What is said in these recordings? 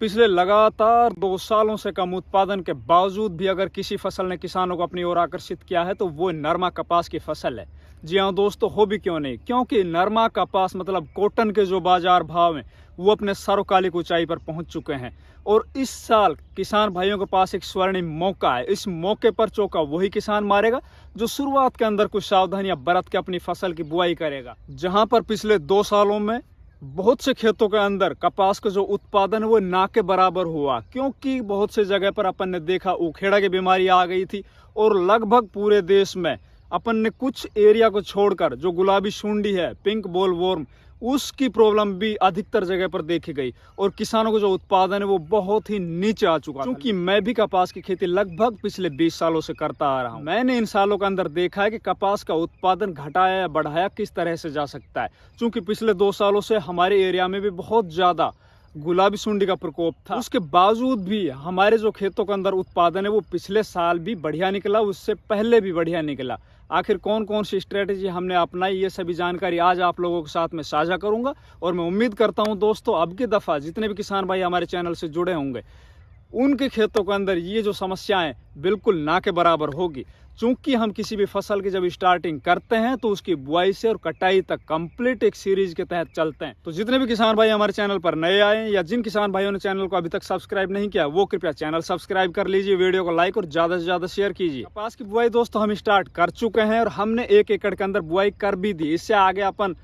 पिछले लगातार 2 सालों से कम उत्पादन के बावजूद भी अगर किसी फसल ने किसानों को अपनी ओर आकर्षित किया है तो वो नरमा कपास की फसल है। जी हाँ दोस्तों, हो भी क्यों नहीं, क्योंकि नरमा कपास मतलब कॉटन के जो बाजार भाव हैं वो अपने सर्वकालिक ऊंचाई पर पहुंच चुके हैं। और इस साल किसान भाइयों के पास एक स्वर्णिम मौका है। इस मौके पर चौका वही किसान मारेगा जो शुरुआत के अंदर कुछ सावधानियां बरत के अपनी फसल की बुआई करेगा। जहां पर पिछले 2 सालों में बहुत से खेतों के अंदर कपास का जो उत्पादन है वो ना के बराबर हुआ, क्योंकि बहुत से जगह पर अपन ने देखा उखेड़ा की बीमारी आ गई थी। और लगभग पूरे देश में अपन ने कुछ एरिया को छोड़कर जो गुलाबी सुंडी है, पिंक बोलवर्म, उसकी प्रॉब्लम भी अधिकतर जगह पर देखी गई। और किसानों को जो उत्पादन है वो बहुत ही नीचे आ चुका। क्योंकि मैं भी कपास की खेती लगभग पिछले 20 सालों से करता आ रहा हूँ। मैंने इन सालों के अंदर देखा है कि कपास का उत्पादन घटाया या बढ़ाया किस तरह से जा सकता है। क्योंकि पिछले 2 सालों से हमारे एरिया में भी बहुत ज्यादा गुलाबी सुंडी का प्रकोप था। उसके बावजूद भी हमारे जो खेतों के अंदर उत्पादन है वो पिछले साल भी बढ़िया निकला, उससे पहले भी बढ़िया निकला। आखिर कौन कौन सी स्ट्रेटेजी हमने अपनाई, ये सभी जानकारी आज आप लोगों के साथ में साझा करूंगा। और मैं उम्मीद करता हूं दोस्तों अब की दफा जितने भी किसान भाई हमारे चैनल से जुड़े होंगे उनके खेतों के अंदर ये जो समस्याएं बिल्कुल ना के बराबर होगी। चूंकि हम किसी भी फसल की जब स्टार्टिंग करते हैं तो उसकी बुआई से और कटाई तक कंप्लीट एक सीरीज के तहत चलते हैं। तो जितने भी किसान भाई हमारे चैनल पर नए आए या जिन किसान भाइयों ने चैनल को अभी तक सब्सक्राइब नहीं किया वो कृपया चैनल सब्सक्राइब कर लीजिए, वीडियो को लाइक और ज्यादा से ज्यादा शेयर कीजिए। कपास की बुआई दोस्तों हम स्टार्ट कर चुके हैं और हमने 1 एकड़ के अंदर बुआई कर भी दी। इससे आगे अपन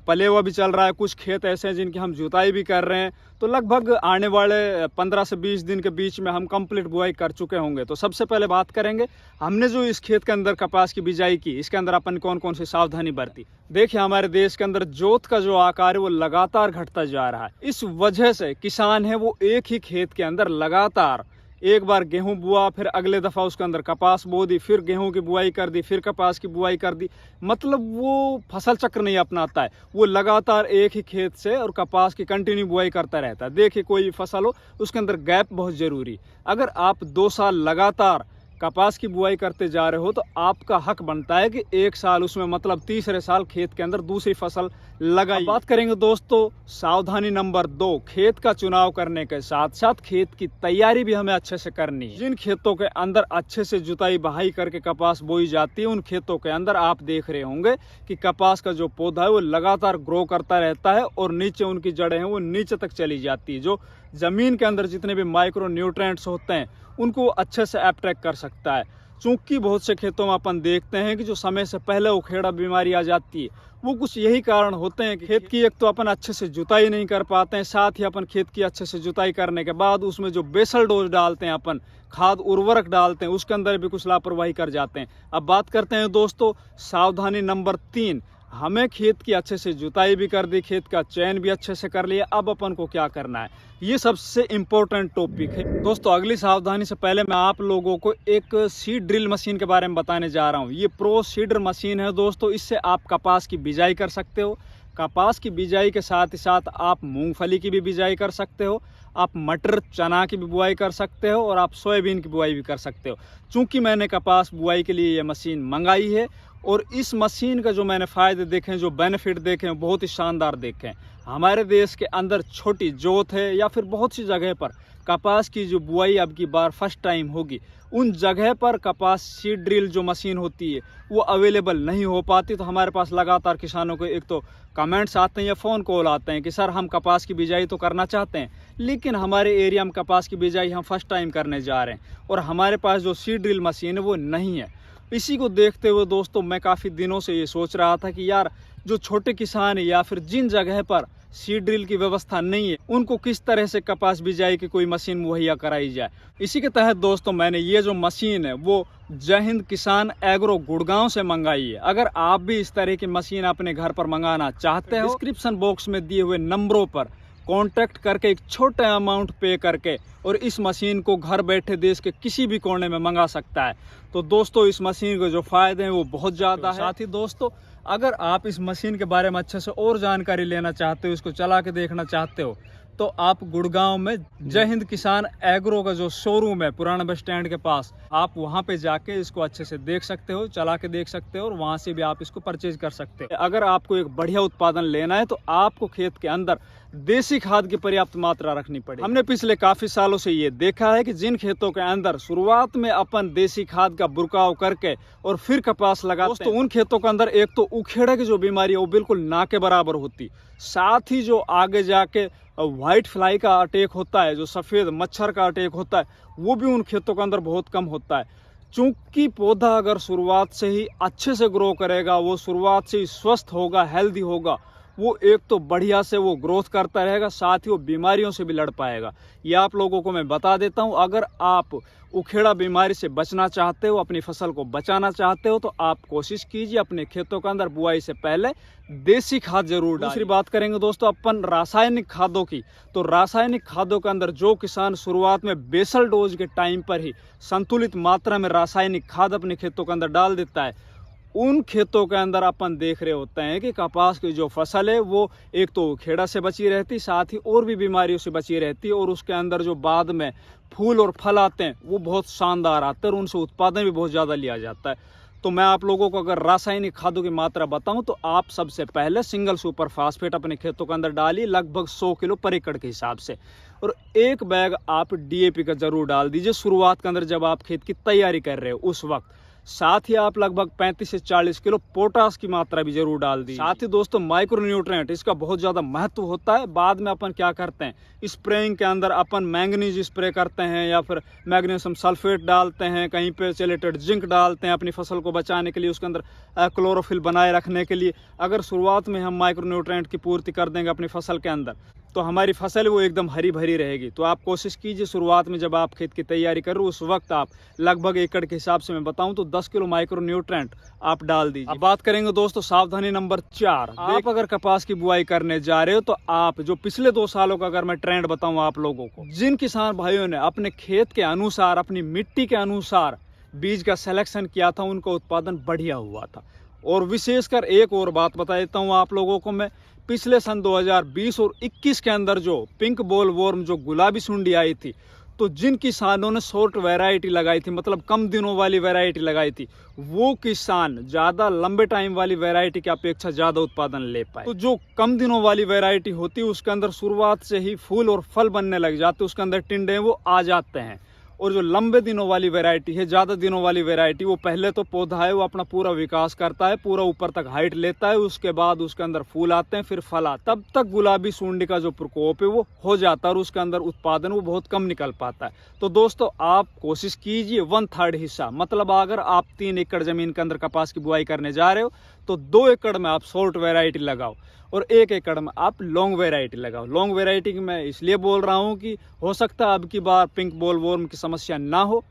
पलेवा भी चल रहा है। कुछ खेत ऐसे हैं जिनकी हम जुताई भी कर रहे हैं। तो लगभग आने वाले 15 से 20 दिन के बीच में हम कंप्लीट बुआई कर चुके होंगे। तो सबसे पहले बात करेंगे हमने जो इस खेत के अंदर कपास की बिजाई की, इसके अंदर अपन कौन कौन सी सावधानी बरती। देखिए हमारे देश के अंदर जोत का जो आकार है वो लगातार घटता जा रहा है। इस वजह से किसान है वो एक ही खेत के अंदर लगातार एक बार गेहूं बुआ, फिर अगले दफा उसके अंदर कपास बो दी, फिर गेहूं की बुआई कर दी, फिर कपास की बुआई कर दी। मतलब वो फसल चक्र नहीं अपनाता है, वो लगातार एक ही खेत से और कपास की कंटिन्यू बुआई करता रहता है। देखिए कोई फसल हो उसके अंदर गैप बहुत जरूरी। अगर आप 2 साल लगातार कपास की बुआई करते जा रहे हो तो आपका हक बनता है कि 1 साल उसमें मतलब तीसरे साल खेत के अंदर दूसरी फसल लगाई। बात करेंगे दोस्तों सावधानी नंबर 2, खेत का चुनाव करने के साथ साथ खेत की तैयारी भी हमें अच्छे से करनी है। जिन खेतों के अंदर अच्छे से जुताई बहाई करके कपास बोई जाती है उन खेतों के अंदर आप देख रहे होंगे कि कपास का जो पौधा है वो लगातार ग्रो करता रहता है और नीचे उनकी जड़ें हैं वो नीचे तक चली जाती है। जो जमीन के अंदर जितने भी माइक्रो न्यूट्रिएंट्स होते हैं उनको अच्छे से अट्रैक्ट कर सकता है। चूंकि बहुत से खेतों में अपन देखते हैं कि जो समय से पहले उखेड़ा बीमारी आ जाती है, वो कुछ यही कारण होते हैं कि खेत की एक तो अपन अच्छे से जुताई नहीं कर पाते हैं, साथ ही अपन खेत की अच्छे से जुताई करने के बाद उसमें जो बेसल डोज डालते हैं, अपन खाद उर्वरक डालते हैं, उसके अंदर भी कुछ लापरवाही कर जाते हैं। अब बात करते हैं दोस्तों सावधानी नंबर 3, हमें खेत की अच्छे से जुताई भी कर दी, खेत का चयन भी अच्छे से कर लिया। अब अपन को क्या करना है, ये सबसे इम्पोर्टेंट टॉपिक है दोस्तों। अगली सावधानी से पहले मैं आप लोगों को एक सीड ड्रिल मशीन के बारे में बताने जा रहा हूँ। ये प्रो सीडर मशीन है दोस्तों। इससे आप कपास की बिजाई कर सकते हो। कपास की बिजाई के साथ ही साथ आप मूंगफली की भी बिजाई कर सकते हो, आप मटर चना की भी बुआई कर सकते हो और आप सोयाबीन की बुआई भी कर सकते हो। चूंकि मैंने कपास बुआई के लिए ये मशीन मंगाई है और इस मशीन का जो मैंने फ़ायदे देखे हैं, जो बेनिफिट देखे हैं, बहुत ही शानदार देखे हैं। हमारे देश के अंदर छोटी जोत है या फिर बहुत सी जगह पर कपास की जो बुआई अब की बार फर्स्ट टाइम होगी, उन जगह पर कपास सीड ड्रिल जो मशीन होती है वो अवेलेबल नहीं हो पाती। तो हमारे पास लगातार किसानों को एक तो कमेंट्स आते हैं या फ़ोन कॉल आते हैं कि सर हम कपास की बिजाई तो करना चाहते हैं लेकिन हमारे एरिया में कपास की बिजाई हम फर्स्ट टाइम करने जा रहे हैं और हमारे पास जो सीड ड्रिल मशीन है वो नहीं है। इसी को देखते हुए दोस्तों मैं काफ़ी दिनों से ये सोच रहा था कि यार जो छोटे किसान है या फिर जिन जगह पर सीड ड्रिल की व्यवस्था नहीं है उनको किस तरह से कपास बिजाई की कोई मशीन मुहैया कराई जाए। इसी के तहत दोस्तों मैंने ये जो मशीन है वो जय हिंद किसान एग्रो गुड़गांव से मंगाई है। अगर आप भी इस तरह की मशीन अपने घर पर मंगाना चाहते हो, डिस्क्रिप्शन बॉक्स में दिए हुए नंबरों पर कांटेक्ट करके एक छोटे अमाउंट पे करके और इस मशीन को घर बैठे देश के किसी भी कोने में मंगा सकता है। तो दोस्तों इस मशीन के जो फायदे हैं वो बहुत ज़्यादा है। साथ ही दोस्तों अगर आप इस मशीन के बारे में अच्छे से और जानकारी लेना चाहते हो, इसको चला के देखना चाहते हो, तो आप गुड़गांव में जय हिंद किसान एग्रो का जो शोरूम है पुराना बस स्टैंड के पास, आप वहां पे जाके इसको अच्छे से देख सकते हो, चला के देख सकते हो और वहां से भी आप इसको परचेज कर सकते हो। अगर आपको एक बढ़िया उत्पादन लेना है तो आपको खेत के अंदर देसी खाद की पर्याप्त मात्रा रखनी पड़ेगी। हमने पिछले काफी सालों से ये देखा है कि जिन खेतों के अंदर शुरुआत में अपन देसी खाद का बुरकाव करके और फिर कपास लगाते हैं, तो उन खेतों के अंदर एक तो उखेड़ा की जो बीमारी है वो बिल्कुल ना के बराबर होती, साथ ही जो आगे जाके व्हाइट फ्लाई का अटैक होता है, जो सफेद मच्छर का अटैक होता है, वो भी उन खेतों के अंदर बहुत कम होता है। चूंकि पौधा अगर शुरुआत से ही अच्छे से ग्रो करेगा, वो शुरुआत से ही स्वस्थ होगा, हेल्दी होगा, वो एक तो बढ़िया से वो ग्रोथ करता रहेगा, साथ ही वो बीमारियों से भी लड़ पाएगा। ये आप लोगों को मैं बता देता हूँ। अगर आप उखेड़ा बीमारी से बचना चाहते हो, अपनी फसल को बचाना चाहते हो, तो आप कोशिश कीजिए अपने खेतों के अंदर बुआई से पहले देसी खाद जरूर डालें। दूसरी बात करेंगे दोस्तों अपन रासायनिक खादों की, तो रासायनिक खादों के अंदर जो किसान शुरुआत में बेसल डोज के टाइम पर ही संतुलित मात्रा में रासायनिक खाद अपने खेतों के अंदर डाल देता है, उन खेतों के अंदर अपन देख रहे होते हैं कि कपास की जो फसल है वो एक तो खेड़ा से बची रहती, साथ ही और भी बीमारियों से बची रहती है, और उसके अंदर जो बाद में फूल और फल आते हैं वो बहुत शानदार आते हैं और उनसे उत्पादन भी बहुत ज़्यादा लिया जाता है। तो मैं आप लोगों को अगर रासायनिक खादों की मात्रा बताऊं तो आप सबसे पहले सिंगल सुपर फास्फेट अपने खेतों के अंदर डालिए, लगभग 100 किलो पर एकड़ के हिसाब से, और एक बैग आप डीएपी का जरूर डाल दीजिए शुरुआत के अंदर जब आप खेत की तैयारी कर रहे हो उस वक्त। साथ ही आप लगभग 35 से 40 किलो पोटास की मात्रा भी जरूर डाल दी। साथ ही दोस्तों माइक्रो न्यूट्रिएंट, इसका बहुत ज्यादा महत्व होता है। बाद में अपन क्या करते हैं, स्प्रेइंग के अंदर अपन मैंगनीज स्प्रे करते हैं या फिर मैग्नीशियम सल्फेट डालते हैं, कहीं पे चेलेटेड जिंक डालते हैं अपनी फसल को बचाने के लिए, उसके अंदर क्लोरोफिल बनाए रखने के लिए। अगर शुरुआत में हम माइक्रो न्यूट्रिएंट की पूर्ति कर देंगे अपनी फसल के अंदर तो हमारी फसल वो एकदम हरी भरी रहेगी। तो आप कोशिश कीजिए शुरुआत में जब आप खेत की तैयारी कर रहे हो उस वक्त आप लगभग एकड़ के हिसाब से मैं बताऊं तो 10 किलो माइक्रो न्यूट्रिएंट आप डाल दीजिए। अब बात करेंगे दोस्तों सावधानी नंबर 4। आप अगर कपास की बुआई करने जा रहे हो तो आप जो पिछले 2 सालों का अगर मैं ट्रेंड बताऊं आप लोगों को, जिन किसान भाइयों ने अपने खेत के अनुसार अपनी मिट्टी के अनुसार बीज का सिलेक्शन किया था उनका उत्पादन बढ़िया हुआ था। और विशेषकर एक और बात बता देता हूँ आप लोगों को मैं, पिछले सन 2020 और 21 के अंदर जो पिंक बॉल वॉर्म जो गुलाबी सुंडी आई थी, तो जिन किसानों ने शॉर्ट वैरायटी लगाई थी, मतलब कम दिनों वाली वैरायटी लगाई थी, वो किसान ज्यादा लंबे टाइम वाली वैरायटी की अपेक्षा ज्यादा उत्पादन ले पाए। तो जो कम दिनों वाली वैरायटी होती है उसके अंदर शुरुआत से ही फूल और फल बनने लग जाते, उसके अंदर टिंडे वो आ जाते हैं। और जो लंबे दिनों वाली वैरायटी है, ज़्यादा दिनों वाली वैरायटी, वो पहले तो पौधा है वो अपना पूरा विकास करता है, पूरा ऊपर तक हाइट लेता है, उसके बाद उसके अंदर फूल आते हैं, फिर फल आता है, तब तक गुलाबी सुंडी का जो प्रकोप है वो हो जाता है और उसके अंदर उत्पादन वो बहुत कम निकल पाता है। तो दोस्तों आप कोशिश कीजिए 1/3 हिस्सा, मतलब अगर आप 3 एकड़ जमीन के अंदर कपास की बुआई करने जा रहे हो तो 2 एकड़ में आप शॉर्ट वैरायटी लगाओ और 1 एकड़ में आप लॉन्ग वैरायटी लगाओ। लॉन्ग वैरायटी की मैं इसलिए बोल रहा हूँ कि हो सकता है अब की बार पिंक बॉल वॉर्म की समस्या ना हो।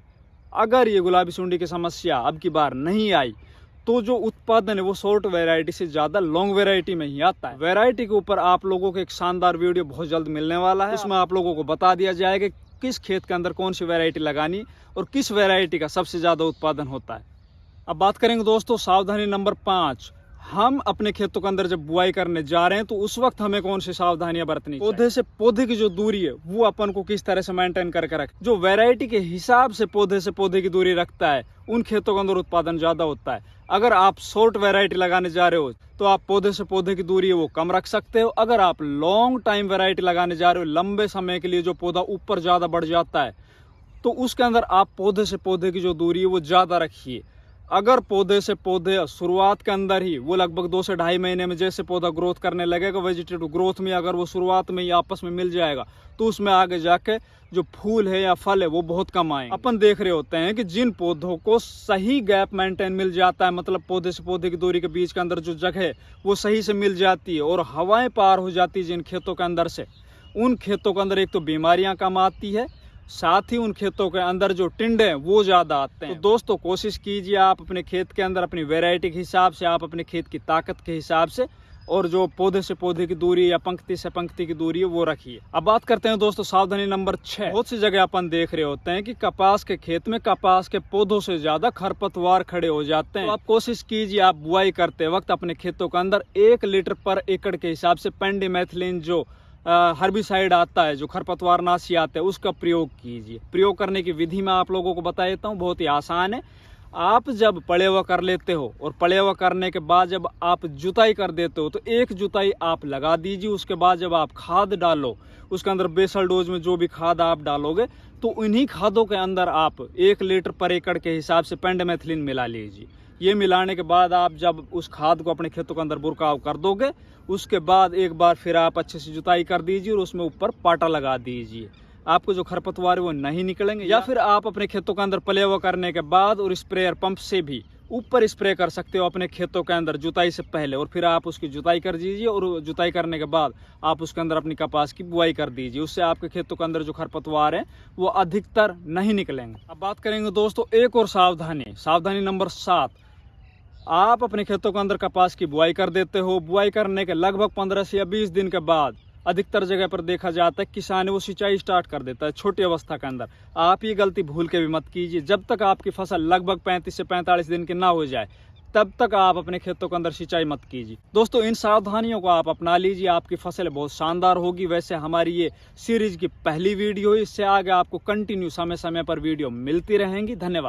अगर ये गुलाबी सुंडी की समस्या अब की बार नहीं आई तो जो उत्पादन है वो शॉर्ट वैरायटी से ज़्यादा लॉन्ग वैरायटी में ही आता है। वैरायटी के ऊपर आप लोगों को एक शानदार वीडियो बहुत जल्द मिलने वाला है, इसमें आप लोगों को बता दिया जाएगा किस खेत के अंदर कौन सी वैरायटी लगानी और किस वैरायटी का सबसे ज़्यादा उत्पादन होता है। अब बात करेंगे दोस्तों सावधानी नंबर 5। हम अपने खेतों के अंदर जब बुआई करने जा रहे हैं तो उस वक्त हमें कौन सी सावधानियां बरतनी चाहिए। पौधे से पौधे की जो दूरी है वो अपन को किस तरह से मेंटेन करके रखें। जो वैरायटी के हिसाब से पौधे की दूरी रखता है उन खेतों के अंदर उत्पादन ज्यादा होता है। अगर आप शॉर्ट वैरायटी लगाने जा रहे हो तो आप पौधे से पौधे की दूरी है वो कम रख सकते हो। अगर आप लॉन्ग टाइम वैरायटी लगाने जा रहे हो, लंबे समय के लिए जो पौधा ऊपर ज्यादा बढ़ जाता है, तो उसके अंदर आप पौधे से पौधे की जो दूरी है वो ज्यादा रखिए। अगर पौधे से पौधे शुरुआत के अंदर ही वो लगभग 2 से 2.5 महीने में जैसे पौधा ग्रोथ करने लगेगा, वेजिटेटिव ग्रोथ में अगर वो शुरुआत में ही आपस में मिल जाएगा तो उसमें आगे जाके जो फूल है या फल है वो बहुत कम आएंगे। अपन देख रहे होते हैं कि जिन पौधों को सही गैप मेंटेन मिल जाता है, मतलब पौधे से पौधे की दूरी के बीच के अंदर जो जगह है वो सही से मिल जाती है और हवाएं पार हो जाती है जिन खेतों के अंदर से, उन खेतों के अंदर एक तो बीमारियां कम आती है, साथ ही उन खेतों के अंदर जो टिंडे हैं वो ज्यादा आते हैं। तो दोस्तों कोशिश कीजिए आप अपने खेत के अंदर अपनी वैरायटी के हिसाब से, आप अपने खेत की ताकत के हिसाब से, और जो पौधे से पौधे की दूरी या पंक्ति से पंक्ति की दूरी है वो रखिए। अब बात करते हैं दोस्तों सावधानी नंबर 6। बहुत सी जगह अपन देख रहे होते हैं कि कपास के खेत में कपास के पौधों से ज्यादा खरपतवार खड़े हो जाते हैं। तो आप कोशिश कीजिए आप बुआई करते वक्त अपने खेतों के अंदर 1 लीटर पर एकड़ के हिसाब से पेंडिमेथिलिन जो हर्बिसाइड आता है, जो खरपतवारनाशी आता है, उसका प्रयोग कीजिए। प्रयोग करने की विधि मैं आप लोगों को बता देता हूँ, बहुत ही आसान है। आप जब पड़े हुआ कर लेते हो और पड़े हुआ करने के बाद जब आप जुताई कर देते हो तो एक जुताई आप लगा दीजिए। उसके बाद जब आप खाद डालो, उसके अंदर बेसल डोज में जो भी खाद आप डालोगे तो उन्हीं खादों के अंदर आप 1 लीटर पर एकड़ के हिसाब से पेंडामेथिलिन मिला लीजिए। ये मिलाने के बाद आप जब उस खाद को अपने खेतों के अंदर बुरकाव कर दोगे, उसके बाद एक बार फिर आप अच्छे से जुताई कर दीजिए और उसमें ऊपर पाटा लगा दीजिए। आपको जो खरपतवार है वो नहीं निकलेंगे। या फिर आप अपने खेतों के अंदर पले हुआ करने के बाद और स्प्रेयर पंप से भी ऊपर स्प्रे कर सकते हो अपने खेतों के अंदर जुताई से पहले, और फिर आप उसकी जुताई कर दीजिए और जुताई करने के बाद आप उसके अंदर अपनी कपास की बुआई कर दीजिए। उससे आपके खेतों के अंदर जो खरपतवार है वो अधिकतर नहीं निकलेंगे। अब बात करेंगे दोस्तों एक और सावधानी नंबर 7। आप अपने खेतों के अंदर कपास की बुआई कर देते हो। बुआई करने के लगभग 15 से या 20 दिन के बाद अधिकतर जगह पर देखा जाता है किसान वो सिंचाई स्टार्ट कर देता है छोटी अवस्था के अंदर। आप ये गलती भूल के भी मत कीजिए। जब तक आपकी फसल लगभग 35 से 45 दिन की ना हो जाए तब तक आप अपने खेतों के अंदर सिंचाई मत कीजिए। दोस्तों इन सावधानियों को आप अपना लीजिए, आपकी फसल बहुत शानदार होगी। वैसे हमारी ये सीरीज की पहली वीडियो है, इससे आगे आपको कंटिन्यू समय समय पर वीडियो मिलती रहेंगी। धन्यवाद।